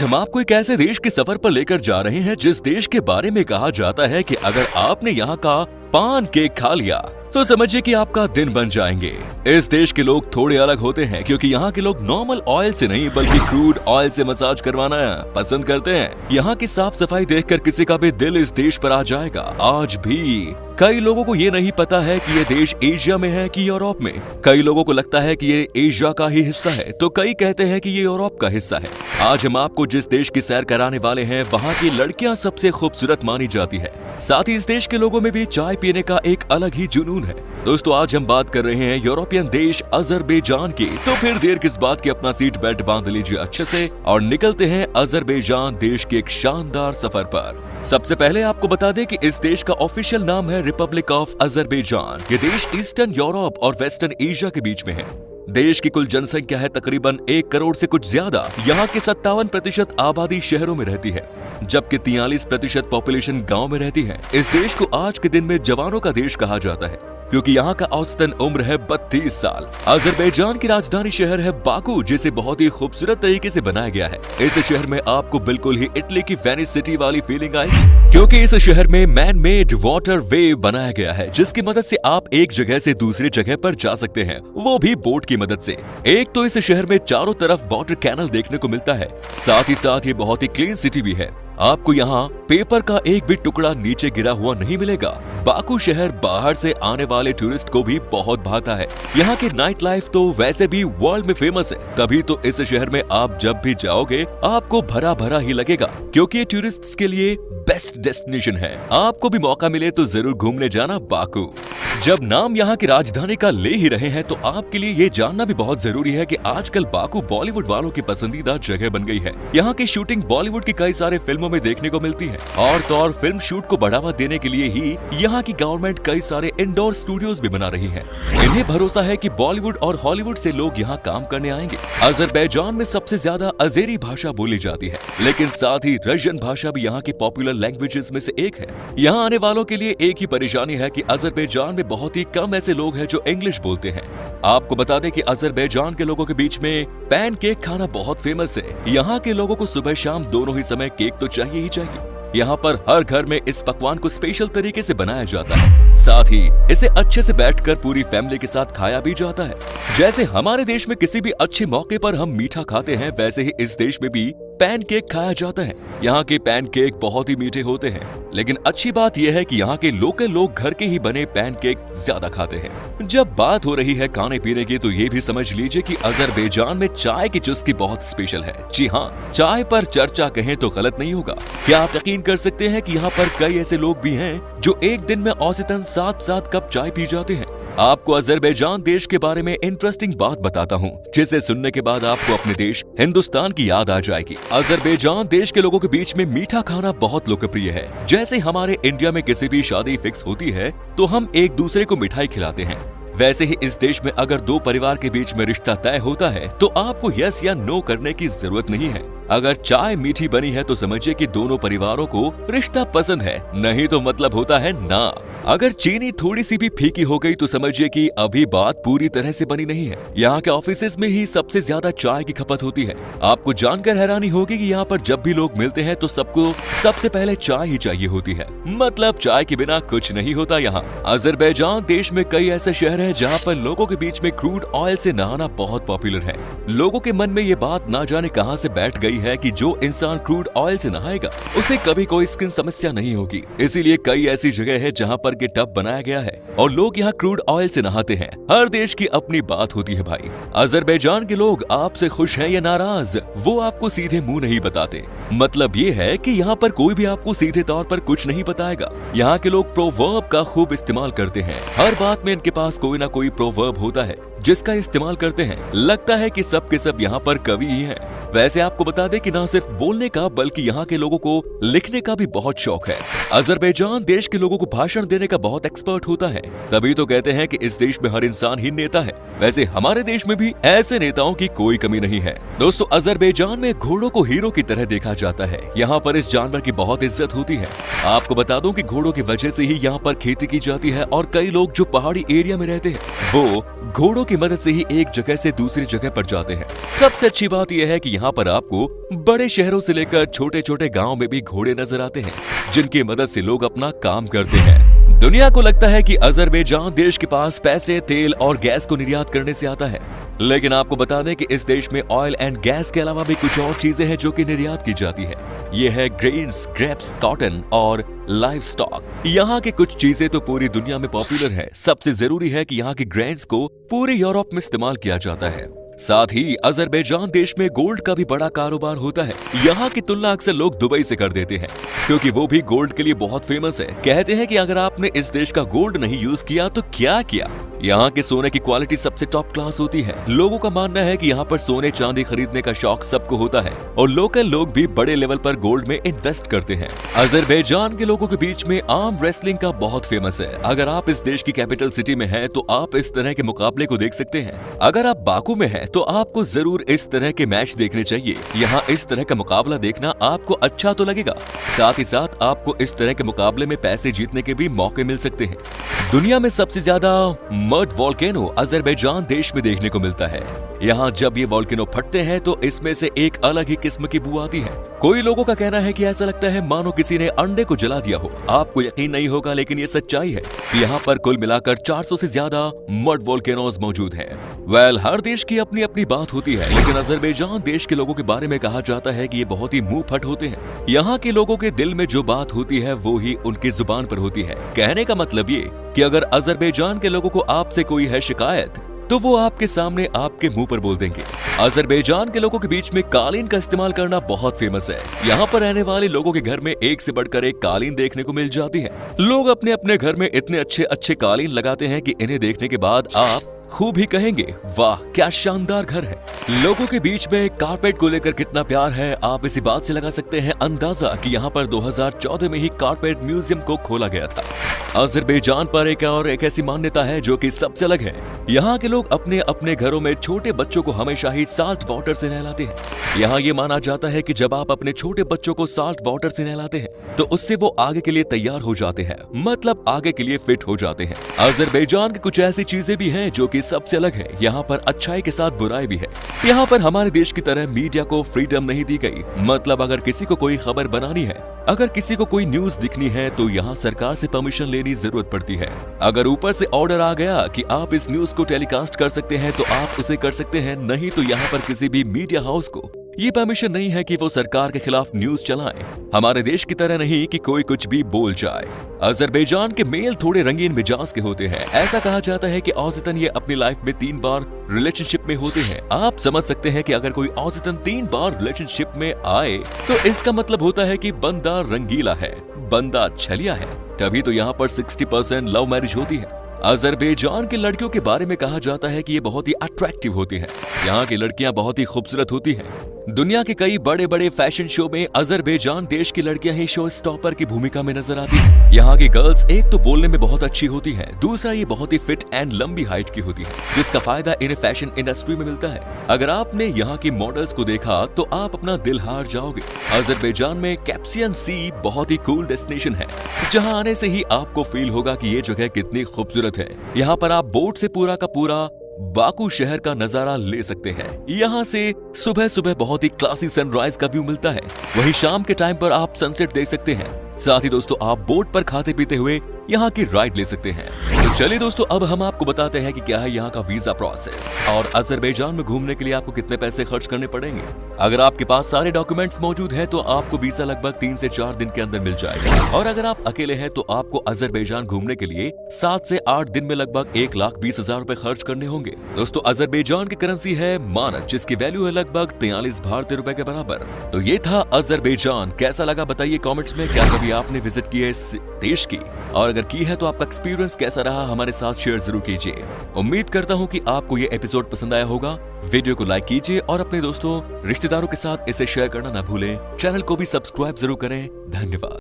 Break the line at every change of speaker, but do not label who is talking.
आज हम आपको एक ऐसे देश के सफर पर लेकर जा रहे हैं जिस देश के बारे में कहा जाता है कि अगर आपने यहाँ का पान केक खा लिया तो समझिए कि आपका दिन बन जाएंगे। इस देश के लोग थोड़े अलग होते हैं क्योंकि यहाँ के लोग नॉर्मल ऑयल से नहीं बल्कि क्रूड ऑयल से मसाज करवाना पसंद करते हैं। यहाँ की साफ सफाई देखकर किसी का भी दिल इस देश पर आ जाएगा। आज भी कई लोगों को ये नहीं पता है कि ये देश एशिया में है कि यूरोप में। कई लोगों को लगता है कि ये एशिया का ही हिस्सा है तो कई कहते हैं कि ये यूरोप का हिस्सा है। आज हम आपको जिस देश की सैर कराने वाले हैं वहाँ की लड़कियाँ सबसे खूबसूरत मानी जाती है। साथ ही इस देश के लोगों में भी चाय पीने का एक अलग ही जुनून है। दोस्तों आज हम बात कर रहे हैं यूरोपियन देश अजरबैजान की। तो फिर देर किस बात की, अपना सीट बेल्ट बांध लीजिए अच्छे से और निकलते हैं अजरबैजान देश के एक शानदार सफर पर। सबसे पहले आपको बता दें कि इस देश का ऑफिशियल नाम है रिपब्लिक ऑफ अजरबैजान। ये देश ईस्टर्न यूरोप और वेस्टर्न एशिया के बीच में है। देश की कुल जनसंख्या है तकरीबन 1 करोड़ से कुछ ज्यादा। यहाँ की 57% आबादी शहरों में रहती है जबकि 43% पॉपुलेशन गांव में रहती है। इस देश को आज के दिन में जवानों का देश कहा जाता है क्योंकि यहाँ का औसतन उम्र है 32 साल। अजरबैजान की राजधानी शहर है बाकू जिसे बहुत ही खूबसूरत तरीके से बनाया गया है। इस शहर में आपको बिल्कुल ही इटली की वेनिस सिटी वाली फीलिंग आएगी क्योंकि इस शहर में मैन मेड वाटर वे बनाया गया है जिसकी मदद से आप एक जगह से दूसरी जगह पर जा सकते हैं, वो भी बोट की मदद से। एक तो इस शहर में चारों तरफ वाटर कैनल देखने को मिलता है, साथ ही साथ ये बहुत ही क्लीन सिटी भी है। आपको यहाँ पेपर का एक भी टुकड़ा नीचे गिरा हुआ नहीं मिलेगा। बाकू शहर बाहर से आने वाले टूरिस्ट को भी बहुत भाता है। यहाँ की नाइट लाइफ तो वैसे भी वर्ल्ड में फेमस है, तभी तो इस शहर में आप जब भी जाओगे आपको भरा भरा ही लगेगा क्योंकि ये टूरिस्ट्स के लिए बेस्ट डेस्टिनेशन है। आपको भी मौका मिले तो जरूर घूमने जाना बाकू। जब नाम यहाँ की राजधानी का ले ही रहे हैं तो आपके लिए ये जानना भी बहुत जरूरी है कि आजकल बाकू बॉलीवुड वालों की पसंदीदा जगह बन गई है। यहाँ की शूटिंग बॉलीवुड की कई सारे फिल्मों में देखने को मिलती है और तो और फिल्म शूट को बढ़ावा देने के लिए ही यहाँ की गवर्नमेंट कई सारे इंडोर स्टूडियोज भी बना रही है। इन्हें भरोसा है कि बॉलीवुड और हॉलीवुड से लोग यहाँ काम करने आएंगे। अजरबैजान में सबसे ज्यादा अजेरी भाषा बोली जाती है लेकिन साथ ही रशियन भाषा भी यहाँ की पॉपुलर लैंग्वेजेस में से एक है। यहाँ आने वालों के लिए एक ही परेशानी है कि अजरबैजान में बहुत ही कम ऐसे लोग हैं जो इंग्लिश बोलते हैं। आपको बता दें कि अजरबैजान के लोगों के बीच में पैन केक खाना बहुत फेमस है। यहाँ के लोगों को सुबह शाम दोनों ही समय केक तो चाहिए ही चाहिए। यहाँ पर हर घर में इस पकवान को स्पेशल तरीके से बनाया जाता है, साथ ही इसे अच्छे से बैठकर पूरी फैमिली के साथ खाया भी जाता है। जैसे हमारे देश में किसी भी अच्छे मौके पर हम मीठा खाते हैं वैसे ही इस देश में भी पैन केक खाया जाता है। यहाँ के पैन केक बहुत ही मीठे होते हैं लेकिन अच्छी बात यह है कि यहाँ के लोकल लोग घर के ही बने पैन केक ज्यादा खाते हैं। जब बात हो रही है खाने पीने की तो ये भी समझ लीजिए कि अजरबैजान में चाय की चुस्की बहुत स्पेशल है। जी हाँ, चाय पर चर्चा कहें तो गलत नहीं होगा। क्या आप यकीन कर सकते हैं कि यहाँ पर कई ऐसे लोग भी हैं जो एक दिन में औसतन 7 कप चाय पी जाते हैं। आपको अजरबैजान देश के बारे में इंटरेस्टिंग बात बताता हूँ जिसे सुनने के बाद आपको अपने देश हिंदुस्तान की याद आ जाएगी। अजरबैजान देश के लोगों के बीच में मीठा खाना बहुत लोकप्रिय है। जैसे हमारे इंडिया में किसी भी शादी फिक्स होती है तो हम एक दूसरे को मिठाई खिलाते हैं, वैसे ही इस देश में अगर दो परिवार के बीच में रिश्ता तय होता है तो आपको यस या नो करने की जरूरत नहीं है। अगर चाय मीठी बनी है तो समझिए कि दोनों परिवारों को रिश्ता पसंद है, नहीं तो मतलब होता है ना। अगर चीनी थोड़ी सी भी फीकी हो गई तो समझिए कि अभी बात पूरी तरह से बनी नहीं है। यहाँ के ऑफिसेज में ही सबसे ज्यादा चाय की खपत होती है। आपको जानकर हैरानी होगी कि यहाँ पर जब भी लोग मिलते हैं तो सबको सबसे पहले चाय ही चाहिए होती है, मतलब चाय के बिना कुछ नहीं होता यहाँ। अजरबैजान देश में कई ऐसे शहर हैं जहाँ पर लोगों के बीच में क्रूड ऑयल से नहाना बहुत पॉपुलर है। लोगों के मन में ये बात ना जाने कहाँ से बैठ गई है कि जो इंसान क्रूड ऑयल से नहाएगा उसे कभी कोई स्किन समस्या नहीं होगी। इसीलिए कई ऐसी जगह है जहाँ पर के टब बनाया गया है और लोग यहाँ क्रूड ऑयल से नहाते हैं। हर देश की अपनी बात होती है भाई। अजरबैजान के लोग आपसे खुश हैं या नाराज वो आपको सीधे मुंह नहीं बताते। मतलब ये है कि यहाँ पर कोई भी आपको सीधे तौर पर कुछ नहीं बताएगा। यहाँ के लोग प्रोवर्ब का खूब इस्तेमाल करते हैं। हर बात में इनके पास कोई ना कोई प्रोवर्ब होता है जिसका इस्तेमाल करते हैं। लगता है कि सब के सब यहाँ पर कवि ही हैं। वैसे आपको बता दें कि न सिर्फ बोलने का बल्कि यहाँ के लोगों को लिखने का भी बहुत शौक है। अजरबैजान देश के लोगों को भाषण देने का बहुत एक्सपर्ट होता है, तभी तो कहते हैं कि इस देश में हर इंसान ही नेता है। वैसे हमारे देश में भी ऐसे नेताओं की कोई कमी नहीं है। दोस्तों अजरबैजान में घोड़ों को हीरो की तरह देखा जाता है। यहाँ पर इस जानवर की बहुत इज्जत होती है। आपको बता दूं कि घोड़ों की वजह से ही यहाँ पर खेती की जाती है और कई लोग जो पहाड़ी एरिया में रहते हैं वो घोड़ों की मदद से ही एक जगह से दूसरी जगह पर जाते हैं। सबसे अच्छी बात यह है कि यहाँ पर आपको बड़े शहरों से लेकर छोटे छोटे गाँव में भी घोड़े नजर आते हैं, जिनकी मदद से लोग अपना काम करते हैं। दुनिया को लगता है कि अजरबैजान देश के पास पैसे, तेल और गैस को निर्यात करने से आता है, लेकिन आपको बता दें कि इस देश में ऑयल एंड गैस के अलावा भी कुछ और चीजें हैं जो कि निर्यात की जाती है। ये है ग्रेन्स, ग्रेप्स, कॉटन और लाइव स्टॉक। यहाँ की कुछ चीजें तो पूरी दुनिया में पॉपुलर है। सबसे जरूरी है कि यहाँ के ग्रेन्स को पूरे यूरोप में इस्तेमाल किया जाता है। साथ ही अजरबैजान देश में गोल्ड का भी बड़ा कारोबार होता है। यहाँ की तुलना अक्सर लोग दुबई से कर देते हैं, क्योंकि वो भी गोल्ड के लिए बहुत फेमस है। कहते हैं कि अगर आपने इस देश का गोल्ड नहीं यूज किया तो क्या किया। यहाँ के सोने की क्वालिटी सबसे टॉप क्लास होती है। लोगों का मानना है कि यहाँ पर सोने चांदी खरीदने का शौक सबको होता है और लोकल लोग भी बड़े लेवल पर गोल्ड में इन्वेस्ट करते हैं। अजरबैजान के लोगों के बीच में आर्म रेसलिंग का बहुत फेमस है। अगर आप इस देश की कैपिटल सिटी में हैं तो आप इस तरह के मुकाबले को देख सकते हैं। अगर आप बाकू में हैं तो आपको जरूर इस तरह के मैच देखने चाहिए। यहाँ इस तरह का मुकाबला देखना आपको अच्छा तो लगेगा, साथ ही साथ आपको इस तरह के मुकाबले में पैसे जीतने के भी मौके मिल सकते हैं। दुनिया में सबसे ज्यादा मड वॉल्केनो अजरबैजान देश में देखने को मिलता है। यहाँ जब ये वॉल्केनो फटते हैं तो इसमें से एक अलग ही किस्म की बू आती है। कोई लोगों का कहना है कि ऐसा लगता है मानो किसी ने अंडे को जला दिया हो। आपको यकीन नहीं होगा, लेकिन ये सच्चाई है। यहाँ पर कुल मिलाकर 400 से ज्यादा मड वॉल्केनोज मौजूद हैं। हर देश की अपनी अपनी बात होती है, लेकिन अजरबैजान देश के लोगों के बारे में कहा जाता है कि ये बहुत ही मुंह फट होते हैं। यहाँ के लोगों के दिल में जो बात होती है वो ही उनकी जुबान पर होती है। कहने का मतलब ये कि अगर अजरबैजान के लोगों को आपसे कोई है शिकायत तो वो आपके सामने आपके मुंह पर बोल देंगे। अजरबैजान के लोगों के बीच में कालीन का इस्तेमाल करना बहुत फेमस है। यहाँ पर रहने वाले लोगों के घर में एक से बढ़कर एक कालीन देखने को मिल जाती है। लोग अपने अपने घर में इतने अच्छे अच्छे कालीन लगाते हैं कि इन्हें देखने के बाद आप खूब ही कहेंगे, वाह क्या शानदार घर है। लोगों के बीच में कारपेट को लेकर कितना प्यार है, आप इसी बात से लगा सकते हैं अंदाजा कि यहाँ पर 2014 में ही कारपेट म्यूजियम को खोला गया था। अजरबैजान पर एक ऐसी मान्यता है जो कि सबसे अलग है। यहाँ के लोग अपने अपने घरों में छोटे बच्चों को हमेशा ही साल्ट वाटर से नहलाते हैं। यहाँ ये माना जाता है कि जब आप अपने छोटे बच्चों को साल्ट वाटर से नहलाते हैं तो उससे वो आगे के लिए तैयार हो जाते हैं, मतलब आगे के लिए फिट हो जाते हैं। अजरबैजान की कुछ ऐसी चीजें भी हैं जो कि सबसे अलग है। यहाँ पर अच्छाई के साथ बुराई भी है। यहाँ पर हमारे देश की तरह मीडिया को फ्रीडम नहीं दी गई। मतलब अगर किसी को कोई खबर बनानी है, अगर किसी को कोई न्यूज दिखनी है तो यहाँ सरकार से परमिशन लेनी जरूरत पड़ती है। अगर ऊपर से ऑर्डर आ गया कि आप इस न्यूज को टेलीकास्ट कर सकते हैं तो आप उसे कर सकते हैं, नहीं तो यहाँ पर किसी भी मीडिया हाउस को ये परमिशन नहीं है कि वो सरकार के खिलाफ न्यूज चलाएं। हमारे देश की तरह नहीं कि कोई कुछ भी बोल जाए। अजरबैजान के मेल थोड़े रंगीन मिजाज के होते हैं। ऐसा कहा जाता है कि औसतन ये अपनी लाइफ में 3 बार रिलेशनशिप में होते हैं। आप समझ सकते हैं कि अगर कोई औसतन 3 बार रिलेशनशिप में आए तो इसका मतलब होता है कि बंदा रंगीला है, बंदा छलिया है। तभी तो यहाँ पर 60% लव मैरिज होती है। अजरबैजान की लड़कियों के बारे में कहा जाता है कि ये बहुत ही अट्रैक्टिव होती हैं। यहाँ की लड़कियां बहुत ही खूबसूरत होती हैं। दुनिया के कई बड़े बड़े फैशन शो में अजरबैजान देश की लड़कियां ही शो स्टॉपर की भूमिका में नजर आती हैं। यहाँ की गर्ल्स एक तो बोलने में बहुत अच्छी होती हैं, दूसरा ये बहुत ही फिट एंड लंबी हाइट की होती है, जिसका फायदा इन्हें फैशन इंडस्ट्री में मिलता है। अगर आपने यहाँ की मॉडल्स को देखा तो आप अपना दिल हार जाओगे। अजरबैजान में कैस्पियन सी बहुत ही कूल डेस्टिनेशन है, जहाँ आने से ही आपको फील होगा कि ये जगह कितनी खूबसूरत है। यहाँ पर आप बोट से पूरा का पूरा बाकू शहर का नजारा ले सकते हैं। यहाँ से सुबह सुबह बहुत ही क्लासी सनराइज का व्यू मिलता है, वहीं शाम के टाइम पर आप सनसेट देख सकते हैं। साथ ही दोस्तों आप बोट पर खाते पीते हुए यहाँ की राइड ले सकते हैं। तो चलिए दोस्तों, अब हम आपको बताते हैं कि क्या है यहाँ का वीजा प्रोसेस और अजरबैजान में घूमने के लिए आपको कितने पैसे खर्च करने पड़ेंगे। अगर आपके पास सारे डॉक्यूमेंट्स मौजूद हैं तो आपको वीजा लगभग 3 से 4 दिन के अंदर मिल जाएगा, और अगर आप अकेले हैं तो आपको अजरबैजान घूमने के लिए 7 से 8 दिन में लगभग 1,20,000 रुपए खर्च करने होंगे। दोस्तों अजरबैजान की करेंसी है मानक, जिसकी वैल्यू है लगभग 43 भारतीय रुपए के बराबर। तो ये था अजरबैजान। कैसा लगा बताइए कॉमेंट्स में। क्या कभी आपने विजिट की है इस देश की, और अगर की है तो आपका एक्सपीरियंस कैसा रहा हमारे साथ शेयर जरूर कीजिए। उम्मीद करता हूँ कि आपको ये एपिसोड पसंद आया होगा। वीडियो को लाइक कीजिए और अपने दोस्तों रिश्तेदारों के साथ इसे शेयर करना ना भूलें। चैनल को भी सब्सक्राइब जरूर करें। धन्यवाद।